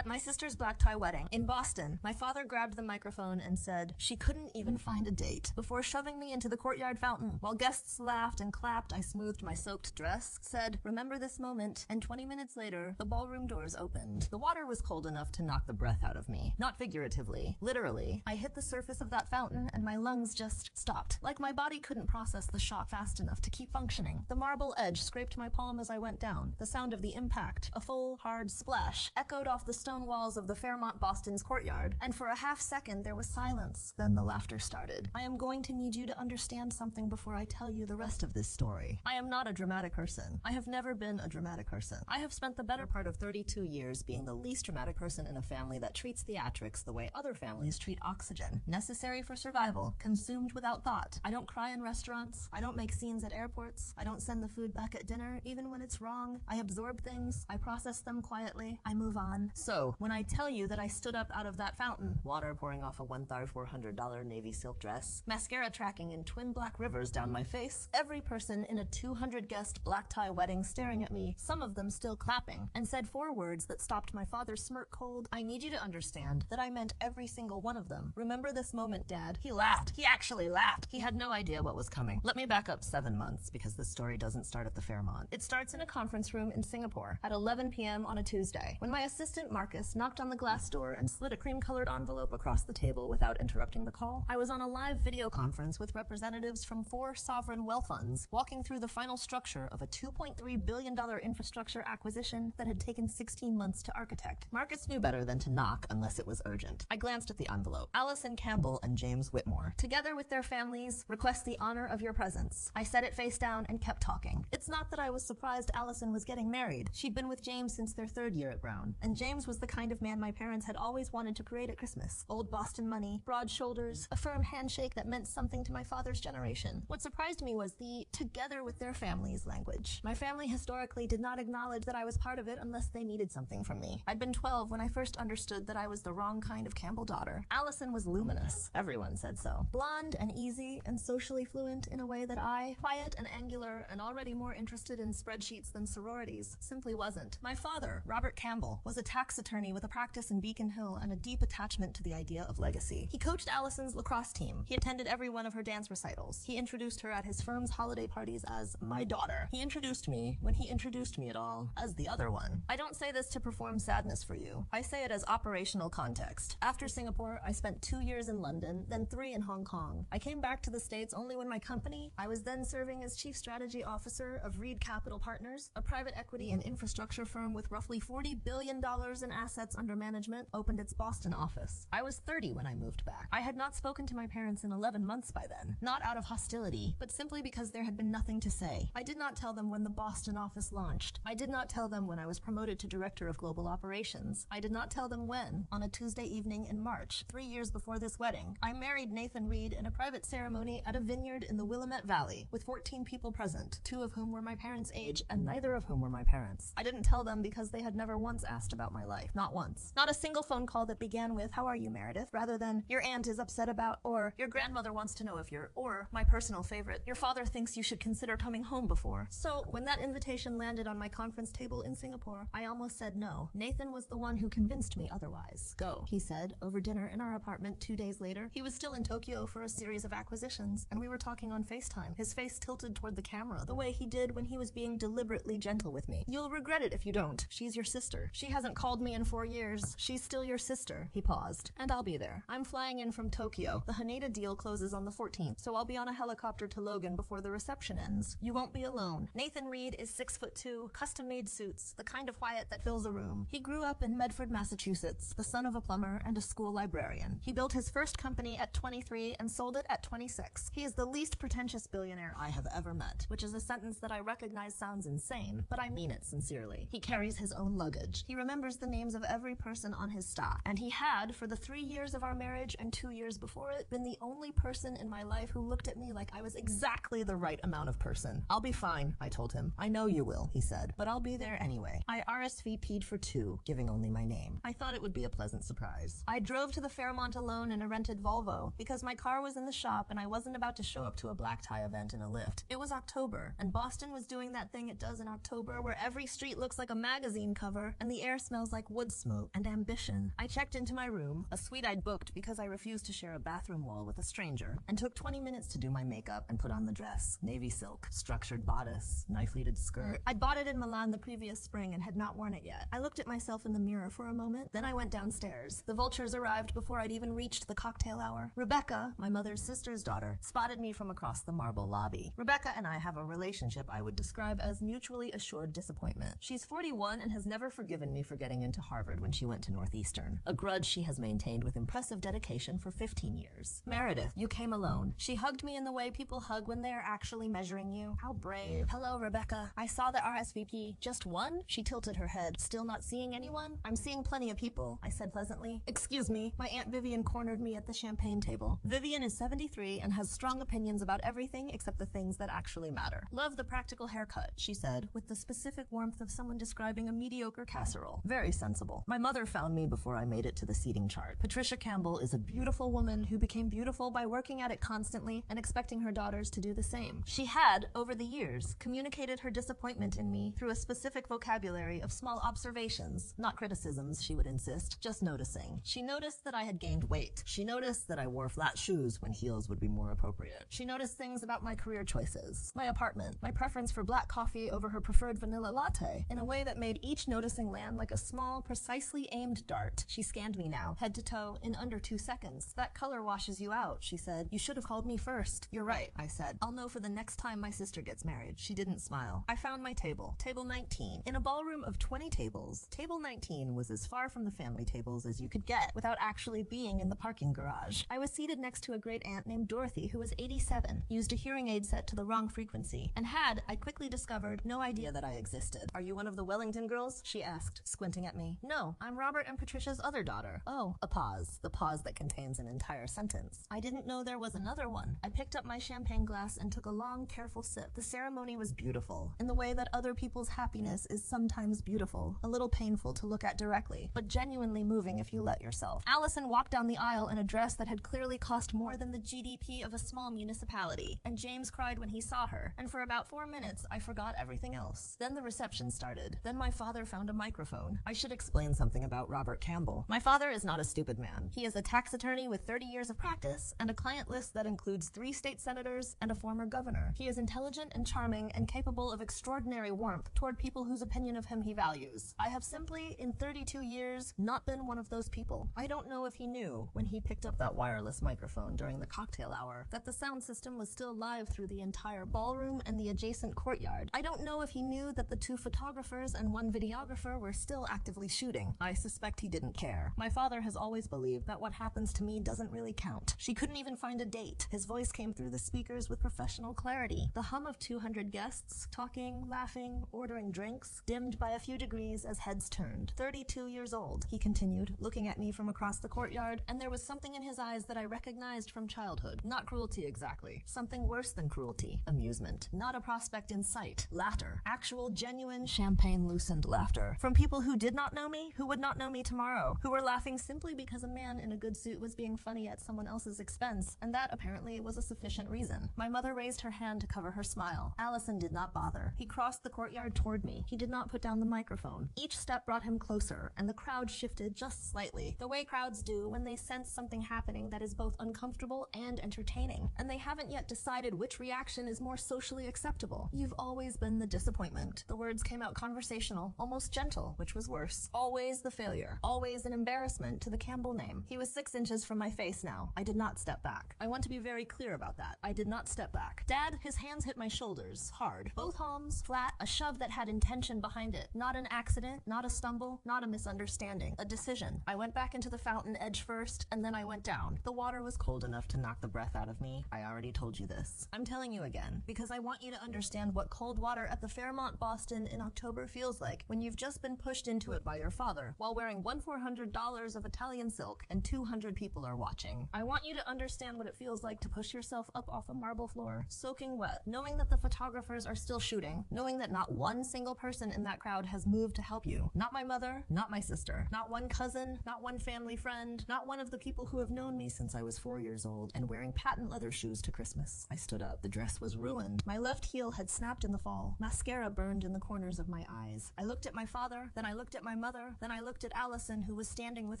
At my sister's black tie wedding in Boston, my father grabbed the microphone and said she couldn't even find a date before shoving me into the courtyard fountain. While guests laughed and clapped, I smoothed my soaked dress, said, "Remember this moment," and 20 minutes later, the ballroom doors opened. The water was cold enough to knock the breath out of me. Not figuratively. Literally. I hit the surface of that fountain and my lungs just stopped. Like my body couldn't process the shock fast enough to keep functioning. The marble edge scraped my palm as I went down. The sound of the impact, a full, hard splash, echoed off the stone walls of the Fairmont Boston's courtyard, and for a half second there was silence. Then the laughter started. I am going to need you to understand something before I tell you the rest of this story. I am not a dramatic person. I have never been a dramatic person. I have spent the better part of 32 years being the least dramatic person in a family that treats theatrics the way other families treat oxygen. Necessary for survival, consumed without thought. I don't cry in restaurants. I don't make scenes at airports. I don't send the food back at dinner, even when it's wrong. I absorb things. I process them quietly. I move on. So, when I tell you that I stood up out of that fountain, water pouring off a $1,400 navy silk dress, mascara tracking in twin black rivers down my face, every person in a 200-guest black tie wedding staring at me, some of them still clapping, and said 4 words that stopped my father's smirk cold. I need you to understand that I meant every single one of them. Remember this moment, Dad. He laughed. He actually laughed. He had no idea what was coming. Let me back up 7 months, because this story doesn't start at the Fairmont. It starts in a conference room in Singapore at 11 p.m. on a Tuesday, when my assistant Marcus knocked on the glass door and slid a cream-colored envelope across the table without interrupting the call. I was on a live video conference with representatives from 4 sovereign wealth funds, walking through the final structure of a $2.3 billion infrastructure acquisition that had taken 16 months to architect. Marcus knew better than to knock unless it was urgent. I glanced at the envelope. Allison Campbell and James Whitmore, together with their families, request the honor of your presence. I set it face down and kept talking. It's not that I was surprised Allison was getting married. She'd been with James since their 3rd year at Brown, and James was the kind of man my parents had always wanted to create at Christmas. Old Boston money, broad shoulders, a firm handshake that meant something to my father's generation. What surprised me was the "together with their families" language. My family historically did not acknowledge that I was part of it unless they needed something from me. I'd been 12 when I first understood that I was the wrong kind of Campbell daughter. Allison was luminous. Everyone said so. Blonde and easy and socially fluent in a way that I, quiet and angular and already more interested in spreadsheets than sororities, simply wasn't. My father, Robert Campbell, was a tax attorney with a practice in Beacon Hill and a deep attachment to the idea of legacy. He coached Allison's lacrosse team. He attended every one of her dance recitals. He introduced her at his firm's holiday parties as my daughter. He introduced me, when he introduced me at all, as the other one. I don't say this to perform sadness for you. I say it as operational context. After Singapore, I spent 2 years in London, then 3 in Hong Kong. I came back to the States only when my company, I was then serving as Chief Strategy Officer of Reed Capital Partners, a private equity and infrastructure firm with roughly $40 billion in assets under management, opened its Boston office. I was 30 when I moved back. I had not spoken to my parents in 11 months by then. Not out of hostility, but simply because there had been nothing to say. I did not tell them when the Boston office launched. I did not tell them when I was promoted to Director of Global Operations. I did not tell them when, on a Tuesday evening in March, 3 years before this wedding, I married Nathan Reed in a private ceremony at a vineyard in the Willamette Valley, with 14 people present, 2 of whom were my parents' age, and neither of whom were my parents. I didn't tell them because they had never once asked about my life. Not once. Not a single phone call that began with, "How are you, Meredith?" rather than, "Your aunt is upset about," or "Your grandmother wants to know if you're," or, my personal favorite, "Your father thinks you should consider coming home before." So, when that invitation landed on my conference table in Singapore, I almost said no. Nathan was the one who convinced me otherwise. "Go," he said, over dinner in our apartment 2 days later. He was still in Tokyo for a series of acquisitions, and we were talking on FaceTime, his face tilted toward the camera, the way he did when he was being deliberately gentle with me. "You'll regret it if you don't. She's your sister. She hasn't called me in 4 years. She's still your sister." He paused. "And I'll be there. I'm flying in from Tokyo. The Haneda deal closes on the 14th, so I'll be on a helicopter to Logan before the reception ends. You won't be alone." Nathan Reed is 6'2", custom-made suits, the kind of quiet that fills a room. He grew up in Medford, Massachusetts, the son of a plumber and a school librarian. He built his first company at 23 and sold it at 26. He is the least pretentious billionaire I have ever met, which is a sentence that I recognize sounds insane, but I mean it sincerely. He carries his own luggage. He remembers the names of every person on his stock, and he had, for the 3 years of our marriage and 2 years before it, been the only person in my life who looked at me like I was exactly the right amount of person. "I'll be fine," I told him. "I know you will," he said, "but I'll be there anyway." I RSVP'd for 2, giving only my name. I thought it would be a pleasant surprise. I drove to the Fairmont alone in a rented Volvo, because my car was in the shop and I wasn't about to show up to a black tie event in a lift. It was October, and Boston was doing that thing it does in October where every street looks like a magazine cover and the air smells like wood smoke and ambition. I checked into my room, a suite I'd booked because I refused to share a bathroom wall with a stranger, and took 20 minutes to do my makeup and put on the dress. Navy silk, structured bodice, knife-pleated skirt. I'd bought it in Milan the previous spring and had not worn it yet. I looked at myself in the mirror for a moment, then I went downstairs. The vultures arrived before I'd even reached the cocktail hour. Rebecca, my mother's sister's daughter, spotted me from across the marble lobby. Rebecca and I have a relationship I would describe as mutually assured disappointment. She's 41 and has never forgiven me for getting into Harvard when she went to Northeastern, a grudge she has maintained with impressive dedication for 15 years. Meredith, you came alone. She hugged me in the way people hug when they are actually measuring you. How brave. Hello, Rebecca. I saw the RSVP. Just one? She tilted her head. Still not seeing anyone? I'm seeing plenty of people, I said pleasantly. Excuse me, my Aunt Vivian cornered me at the champagne table. Vivian is 73 and has strong opinions about everything except the things that actually matter. Love the practical haircut, she said, with the specific warmth of someone describing a mediocre casserole. Very sensible. My mother found me before I made it to the seating chart. Patricia Campbell is a beautiful woman who became beautiful by working at it constantly and expecting her daughters to do the same. She had, over the years, communicated her disappointment in me through a specific vocabulary of small observations, not criticisms, she would insist, just noticing. She noticed that I had gained weight. She noticed that I wore flat shoes when heels would be more appropriate. She noticed things about my career choices, my apartment, my preference for black coffee over her preferred vanilla latte, in a way that made each noticing land like a small, precisely aimed dart. She scanned me now, head to toe, in under 2 seconds. That color washes you out, she said. You should have called me first. You're right, I said. I'll know for the next time my sister gets married. She didn't smile. I found my table. Table 19. In a ballroom of 20 tables, table 19 was as far from the family tables as you could get without actually being in the parking garage. I was seated next to a great aunt named Dorothy who was 87, used a hearing aid set to the wrong frequency, and had, I quickly discovered, no idea that I existed. Are you one of the Wellington girls? She asked, squinting at me. No, I'm Robert and Patricia's other daughter. Oh, a pause. The pause that contains an entire sentence. I didn't know there was another one. I picked up my champagne glass and took a long, careful sip. The ceremony was beautiful, in the way that other people's happiness is sometimes beautiful, a little painful to look at directly, but genuinely moving if you let yourself. Allison walked down the aisle in a dress that had clearly cost more than the GDP of a small municipality, and James cried when he saw her, and for about 4 minutes I forgot everything else. Then the reception started. Then my father found a microphone. I should explain something about Robert Campbell. My father is not a stupid man. He is a tax attorney with 30 years of practice and a client list that includes 3 state senators and a former governor. He is intelligent and charming and capable of extraordinary warmth toward people whose opinion of him he values. I have simply, in 32 years, not been one of those people. I don't know if he knew, when he picked up that wireless microphone during the cocktail hour, that the sound system was still live through the entire ballroom and the adjacent courtyard. I don't know if he knew that the 2 photographers and 1 videographer were still actively shooting. I suspect he didn't care. My father has always believed that what happens to me doesn't really count. She couldn't even find a date. His voice came through the speakers with professional clarity. The hum of 200 guests, talking, laughing, ordering drinks, dimmed by a few degrees as heads turned. 32 years old, he continued, looking at me from across the courtyard, and there was something in his eyes that I recognized from childhood. Not cruelty exactly. Something worse than cruelty. Amusement. Not a prospect in sight. Laughter. Actual, genuine, champagne-loosened laughter. From people who did not know me, who would not know me tomorrow, who were laughing simply because a man in a good suit was being funny at someone else's expense, and that apparently was a sufficient reason. My mother raised her hand to cover her smile. Allison did not bother. He crossed the courtyard toward me. He did not put down the microphone. Each step brought him closer, and the crowd shifted just slightly, the way crowds do when they sense something happening that is both uncomfortable and entertaining, and they haven't yet decided which reaction is more socially acceptable. You've always been the disappointment. The words came out conversational, almost gentle, which was worse. Always the failure. Always an embarrassment to the Campbell name. He was 6 inches from my face now. I did not step back. I want to be very clear about that. I did not step back. Dad, his hands hit my shoulders, hard. Both palms, flat, a shove that had intention behind it. Not an accident, not a stumble, not a misunderstanding. A decision. I went back into the fountain edge first, and then I went down. The water was cold enough to knock the breath out of me. I already told you this. I'm telling you again, because I want you to understand what cold water at the Fairmont Boston in October feels like when you've just been pushed into it by your father, while wearing $1,400 of Italian silk and 200 people are watching. I want you to understand what it feels like to push yourself up off a marble floor, soaking wet, knowing that the photographers are still shooting, knowing that not one single person in that crowd has moved to help you. Not my mother, not my sister, not one cousin, not one family friend, not one of the people who have known me since I was 4 years old and wearing patent leather shoes to Christmas. I stood up. The dress was ruined. My left heel had snapped in the fall. Mascara burned in the corners of my eyes. I looked at my father, then I looked at my mother, then I looked at Allison, who was standing with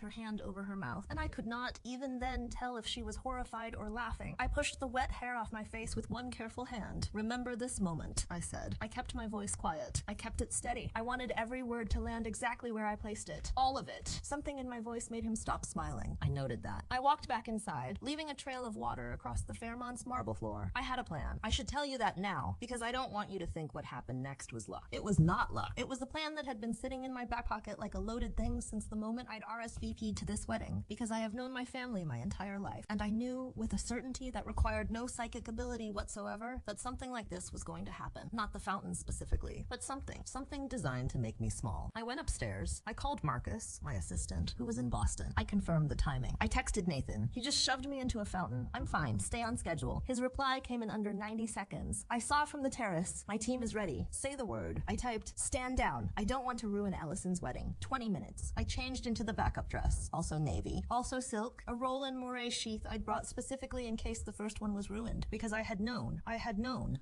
her hand over her mouth, and I could not even then tell if she was horrified or laughing. I pushed the wet hair off my face with one careful hand. "Remember this moment," I said. I kept my voice quiet. I kept it steady. I wanted every word to land exactly where I placed it. All of it. Something in my voice made him stop smiling. I noted that. I walked back inside, leaving a trail of water across the Fairmont's marble floor. I had a plan. I should tell you that now, because I don't want you to think what happened next was luck. It was not luck. It was a plan that had been sitting in my back pocket like a loaded thing since the moment I'd RSVP'd to this wedding, because I have known my family my entire life, and I knew with a certainty that required no psychic ability whatsoever that something like this was going to happen. Not the fountain specifically, but something designed to make me small. I went upstairs. I called Marcus, my assistant, who was in Boston. I confirmed the timing. I texted Nathan. He just shoved me into a fountain. "I'm fine. Stay on schedule." His reply came in under 90 seconds. "I saw from the terrace. My team is ready. Say the word." I typed, "Stand down. I don't want to ruin Allison's wedding." 20 minutes. I changed into the backup dress. Also navy. Also silk. A Roland Mouret sheath I'd brought specifically in case the first one was ruined. Because I had known,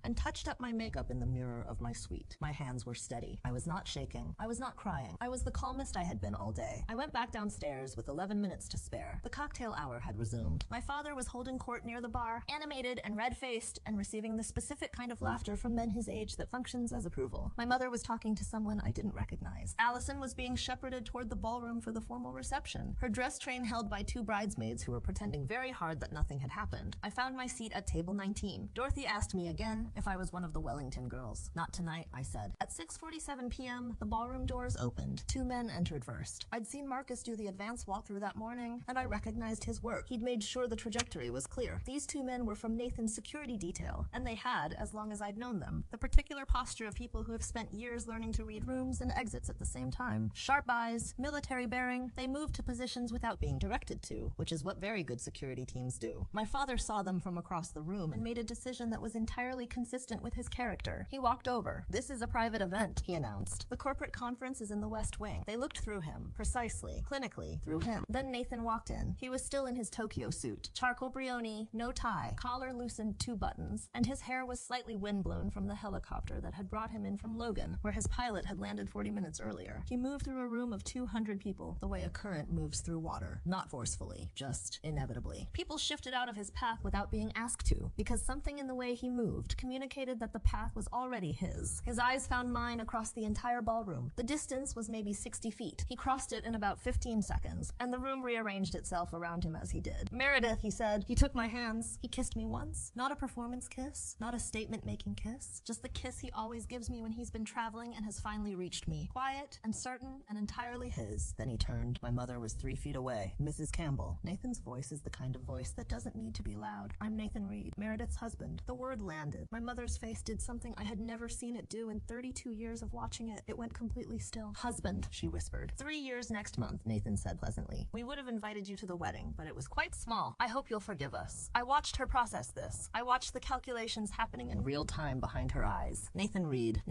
and touched up my makeup in the mirror of my suite. My hands were steady. I was not shaking. I was not crying. I was the calmest I had been all day. I went back downstairs with 11 minutes to spare. The cocktail hour had resumed. My father was holding court near the bar, animated and red-faced, and receiving the specific kind of laughter from men his age that functions as approval. My mother was talking to someone I didn't recognize. Allison was being shepherded toward the ballroom for the formal reception, her dress train held by two bridesmaids who were pretending very hard that nothing had happened. I found my seat at table 19. Dorothy asked me again if I was one of the Wellington girls. "Not tonight," I said. At 6:47 p.m., the ballroom doors opened. Two men entered first. I'd seen Marcus do the advance walkthrough that morning, and I recognized his work. He'd made sure the trajectory was clear. These two men were from Nathan's security detail, and they had, as long as I'd known them, the particular posture of people who have spent years learning to read rooms and exits at the same time. Sharp eyes, military bearing, they moved to positions without being directed to, which is what very good security teams do. My father saw them from across the room and made a decision that was entirely consistent with his character. He walked over. "This is a private event," he announced. "The corporate conference is in the West Wing." They looked through him, precisely, clinically, through him. Then Nathan walked in. He was still in his Tokyo suit. Charcoal brioni, no tie, collar loosened 2 buttons, and his hair was slightly windblown from the helicopter that had brought him in from Logan, where his pilot had landed 40 minutes earlier. He moved through a room of 200 people, the way a current moves through water. Not forcefully, just inevitably. People shifted out of his path without being asked to, because something in the way he moved communicated that the path was already his. His eyes found mine across the entire ballroom. The distance was maybe 60 feet. He crossed it in about 15 seconds, and the room rearranged itself around him as he did. "Meredith," he said. He took my hands. He kissed me once. Not a performance kiss, not a statement-making kiss, just the kiss he always gives me when he's been traveling and has finally reached me. Quiet and certain and entirely his. Then he turned. My mother was 3 feet away. "Mrs. Campbell." Nathan's voice is the kind of voice that doesn't need to be loud. "I'm Nathan Reed, Meredith's husband." The word landed. My mother's face did something I had never seen it do in 32 years of watching it. It went completely still. "Husband," she whispered. 3 years next month," Nathan said pleasantly. "We would have invited you to the wedding, but it was quite small. I hope you'll forgive us." I watched her process this. I watched the calculations happening in real time behind her eyes. Nathan Reed,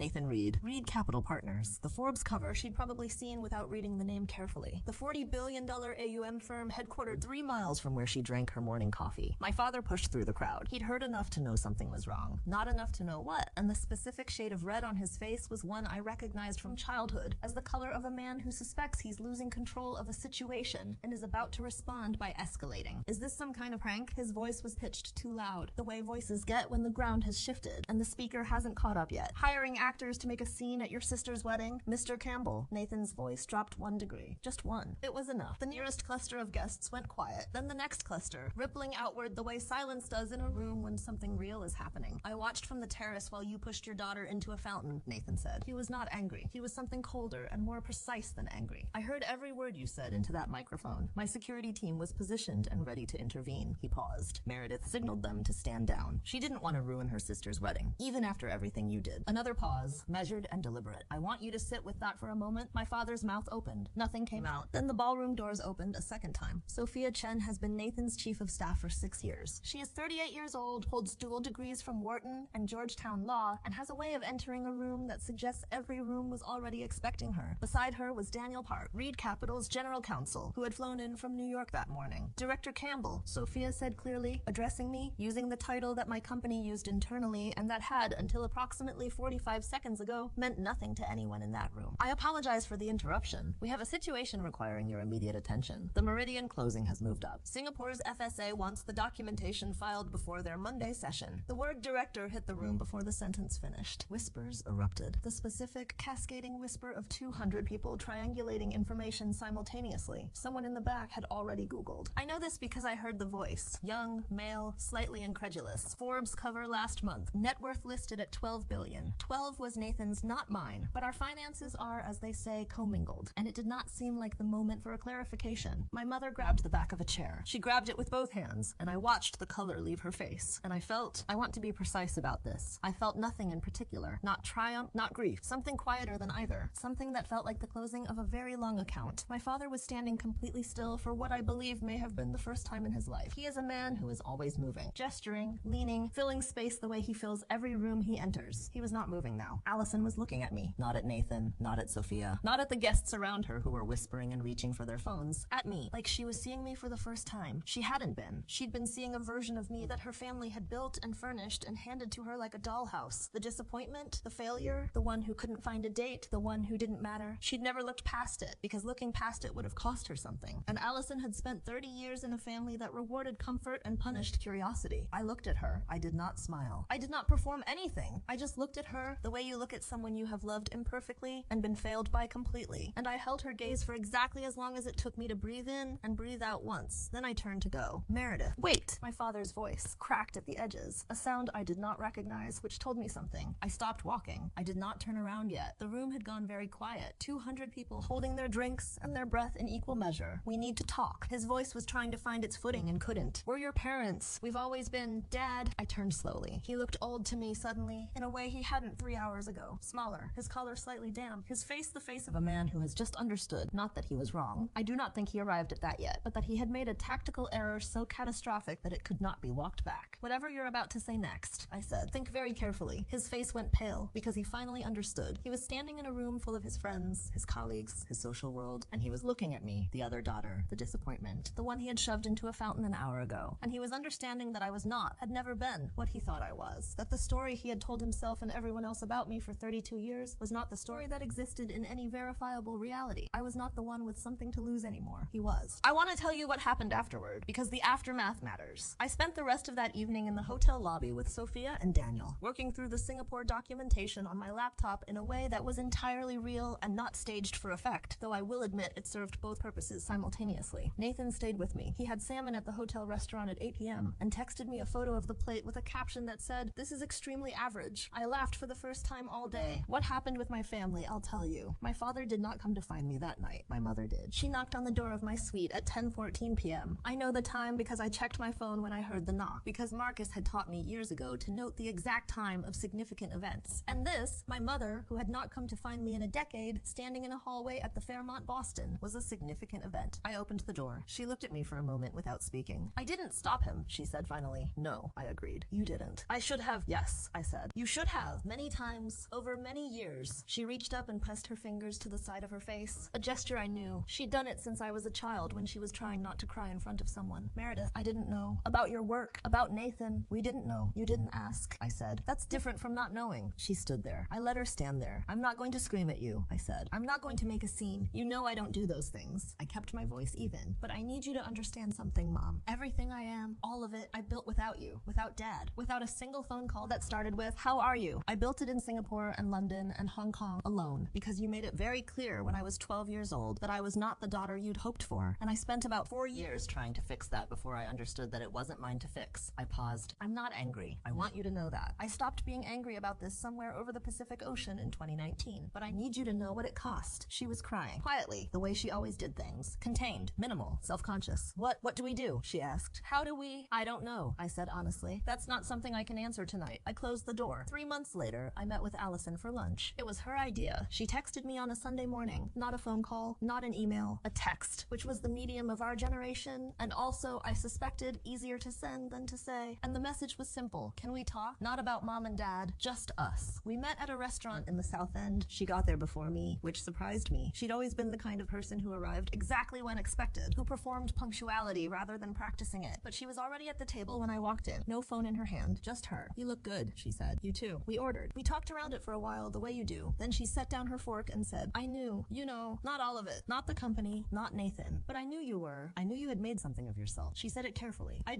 Reed Capital Partners. The Forbes cover she'd probably seen without reading the name carefully. The $40 billion AUM firm headquartered 3 miles from where she drank her morning coffee. My father pushed through the crowd. He'd heard enough to know something was wrong. Not enough to know what, and the specific shade of red on his face was one I recognized from childhood as the color of a man who suspects he's losing control of a situation and is about to respond by escalating. "Is this some kind of prank?" His voice was pitched too loud, the way voices get when the ground has shifted and the speaker hasn't caught up yet. "Hiring actors to make a scene at your sister's wedding? Mr. Campbell." Nathan's voice dropped 1 degree. Just 1. It was enough. The nearest cluster of guests went quiet. Then the next cluster, rippling outward the way silence does in a room when something real is happening. "I watched from the terrace while you pushed your daughter into a fountain," Nathan said. He was not angry. He was something colder and more precise than angry. "I heard every word you said into that microphone. My security team was positioned and ready to intervene." He paused. Meredith signaled them to stand down. She didn't want to ruin her sister's wedding, even after everything you did. Another pause, measured and deliberate. "I want you to sit with that for a moment." My father's mouth opened. Nothing came out. Then the ballroom doors opened a second time. Sophia Chen has been Nathan's chief of staff for 6 years. She is 38 years old, holds dual degrees from Wharton and Georgetown Law, and has a way of entering a room that suggests every room was already expecting her. Beside her was Daniel Park, Reed Capital's general counsel, who had flown in from New York that morning. "Director Campbell," Sophia said clearly, addressing me, using the title that my company used internally and that had, until approximately 45 seconds ago, meant nothing to anyone in that room. "I apologize for for the interruption. We have a situation requiring your immediate attention. The Meridian closing has moved up. Singapore's FSA wants the documentation filed before their Monday session. The word director hit the room before the sentence finished. Whispers erupted. The specific, cascading whisper of 200 people triangulating information simultaneously. Someone in the back had already Googled. I know this because I heard the voice. Young, male, slightly incredulous. Forbes cover last month. Net worth listed at 12 billion. 12 was Nathan's, not mine. But our finances are, as they say, commingled. And it did not seem like the moment for a clarification. My mother grabbed the back of a chair. She grabbed it with both hands, and I watched the color leave her face. And I want to be precise about this. I felt nothing in particular. Not triumph, not grief. Something quieter than either. Something that felt like the closing of a very long account. My father was standing completely still for what I believe may have been the first time in his life. He is a man who is always moving, gesturing, leaning, filling space the way he fills every room he enters. He was not moving now. Allison was looking at me, not at Nathan, not at Sophia, not at the guests around her who were whispering and reaching for their phones, at me, like she was seeing me for the first time. She hadn't been. She'd been seeing a version of me that her family had built and furnished and handed to her like a dollhouse. The disappointment, the failure, the one who couldn't find a date, the one who didn't matter. She'd never looked past it, because looking past it would have cost her something. And Allison had spent 30 years in a family that rewarded comfort and punished curiosity. I looked at her. I did not smile. I did not perform anything. I just looked at her the way you look at someone you have loved imperfectly and been failed by completely. And I held her gaze for exactly as long as it took me to breathe in and breathe out once. Then I turned to go. Meredith, wait! My father's voice cracked at the edges, a sound I did not recognize, which told me something. I stopped walking. I did not turn around yet. The room had gone very quiet. 200 people holding their drinks and their breath in equal measure. We need to talk. His voice was trying to find its footing and couldn't. We're your parents. We've always been. Dad. I turned slowly. He looked old to me suddenly, in a way he hadn't 3 hours ago. Smaller, his color slightly damp, his face the face of a man who has just understood, not that he was wrong. I do not think he arrived at that yet, but that he had made a tactical error so catastrophic that it could not be walked back. Whatever you're about to say next, I said. Think very carefully. His face went pale, because he finally understood. He was standing in a room full of his friends, his colleagues, his social world, and he was looking at me, the other daughter, the disappointment, the one he had shoved into a fountain an hour ago. And he was understanding that I was not, had never been, what he thought I was. That the story he had told himself and everyone else about me for 32 years was not the story that existed in any verifiable reality. I was not the one with something to lose anymore. He was. I want to tell you what happened afterward, because the aftermath matters. I spent the rest of that evening in the hotel lobby with Sophia and Daniel, working through the Singapore documentation on my laptop in a way that was entirely real and not staged for effect, though I will admit it served both purposes simultaneously. Nathan stayed with me. He had salmon at the hotel restaurant at 8 p.m. and texted me a photo of the plate with a caption that said, "This is extremely average." I laughed for the first time all day. What happened with my family, I'll tell you. My father did not come to find me that night. My mother did. She knocked on the door of my suite at 10:14 p.m. I know the time because I checked my phone when I heard the knock, because Marcus had taught me years ago to note the exact time of significant events. And this, my mother, who had not come to find me in a decade, standing in a hallway at the Fairmont Boston, was a significant event. I opened the door. She looked at me for a moment without speaking. "I didn't stop him," she said finally. "No," I agreed. "You didn't." "I should have." "Yes," I said. "You should have, many times, over many years." She reached up and pressed her fingers to the side of her face, a gesture I knew. She'd done it since I was a child when she was trying not to cry in front of someone. "Meredith, I didn't know. About your work. About Nathan. We didn't know. You didn't ask," I said. "That's different from not knowing." She stood there. I let her stand there. "I'm not going to scream at you," I said. "I'm not going to make a scene. You know I don't do those things." I kept my voice even. "But I need you to understand something, Mom. Everything I am, all of it, I built without you, without Dad, without a single phone call that started with, 'How are you?' I built it in Singapore and London and Hong Kong alone, because you made it very clear when I was 12 years old that I was not the daughter you'd hoped for. And I spent about 4 years trying to fix that before I understood that it wasn't mine to fix." I paused. "I'm not angry. I want you to know that. I stopped being angry about this somewhere over the Pacific Ocean in 2019. But I need you to know what it cost." She was crying. Quietly, the way she always did things. Contained, minimal, self-conscious. What do we do?" she asked. "How do we?" "I don't know," I said honestly. "That's not something I can answer tonight." I closed the door. 3 months later, I met with Allison for lunch. It was her idea. She texted me on a Sunday morning. Not a phone call, not an email, a text, which was the medium of our generation, and also, I suspected, easier to send than to say. And the message was simple. Can we talk? Not about Mom and Dad, just us. We met at a restaurant in the South End. She got there before me, which surprised me. She'd always been the kind of person who arrived exactly when expected, who performed punctuality rather than practicing it. But she was already at the table when I walked in. No phone in her hand, just her. "You look good," she said. "You too." We ordered. We talked around it for a while, the way you do. Then she set down her fork and said, said. I knew, you know, not all of it. Not the company, not Nathan. But I knew you were. I knew you had made something of yourself. She said it carefully. I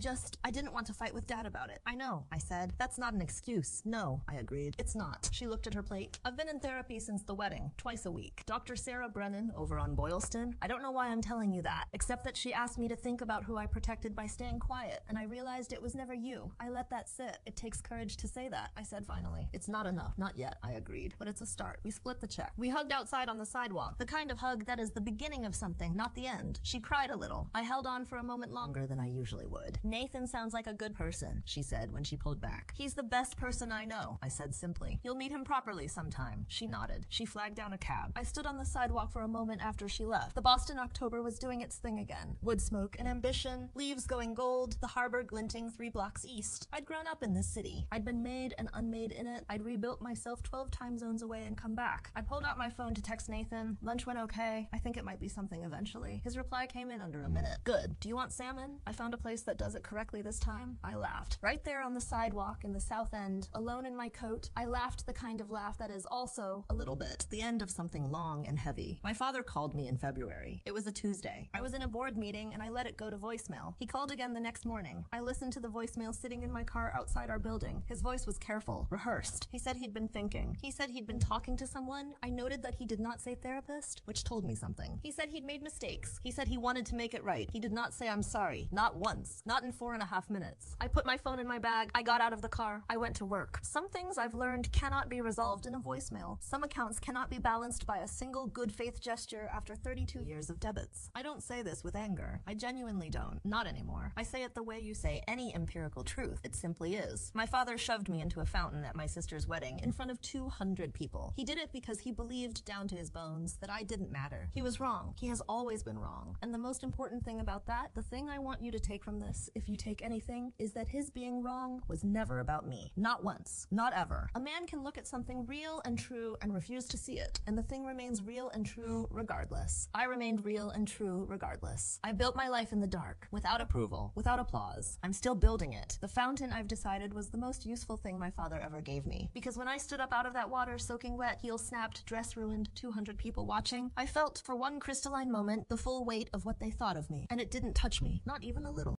didn't want to fight with Dad about it. I know, I said. That's not an excuse. No, I agreed. It's not. She looked at her plate. I've been in therapy since the wedding, twice a week. Dr. Sarah Brennan, over on Boylston. I don't know why I'm telling you that, except that she asked me to think about who I protected by staying quiet, and I realized it was never you. I let that sit. It takes courage to say that, I said finally. It's not enough. Not yet, I agreed. But it's a start. We split the check. We hugged outside on the sidewalk. The kind of hug that is the beginning of something, not the end. She cried a little. I held on for a moment longer than I usually would. Nathan sounds like a good person, she said when she pulled back. He's the best person I know, I said simply. You'll meet him properly sometime. She nodded. She flagged down a cab. I stood on the sidewalk for a moment after she left. The Boston October was doing its thing again. Wood smoke and ambition, leaves going gold, the harbor glinting 3 blocks east. I'd grown up in this city. I'd been made and unmade in it. I'd rebuilt myself 12 time zones away and come back. I pulled out my phone to text Nathan. Lunch went okay. I think it might be something eventually. His reply came in under a minute. Good. Do you want salmon? I found a place that does it correctly this time. I laughed. Right there on the sidewalk in the south end, alone in my coat, I laughed the kind of laugh that is also, a little bit, the end of something long and heavy. My father called me in February. It was a Tuesday. I was in a board meeting and I let it go to voicemail. He called again the next morning. I listened to the voicemail sitting in my car outside our building. His voice was careful, rehearsed. He said he'd been thinking. He said he'd been talking to someone. I noted that he did not say therapist, which told me something. He said he'd made mistakes. He said he wanted to make it right. He did not say I'm sorry. Not once. Not in 4.5 minutes. I put my phone in my bag. I got out of the car. I went to work. Some things I've learned cannot be resolved in a voicemail. Some accounts cannot be balanced by a single good faith gesture after 32 years of debits. I don't say this with anger. I genuinely don't. Not anymore. I say it the way you say any empirical truth. It simply is. My father shoved me into a fountain at my sister's wedding in front of 200 people. He did it because he believed down to his bones that I didn't matter. He was wrong. He has always been wrong. And the most important thing about that, the thing I want you to take from this, if you take anything, is that his being wrong was never about me. Not once. Not ever. A man can look at something real and true and refuse to see it, and the thing remains real and true regardless. I remained real and true regardless. I built my life in the dark, without approval, without applause. I'm still building it. The fountain, I've decided, was the most useful thing my father ever gave me. Because when I stood up out of that water, soaking wet, heel snapped, dress ruined, 200 people watching, I felt, for one crystalline moment, the full weight of what they thought of me. And it didn't touch me. Not even a little.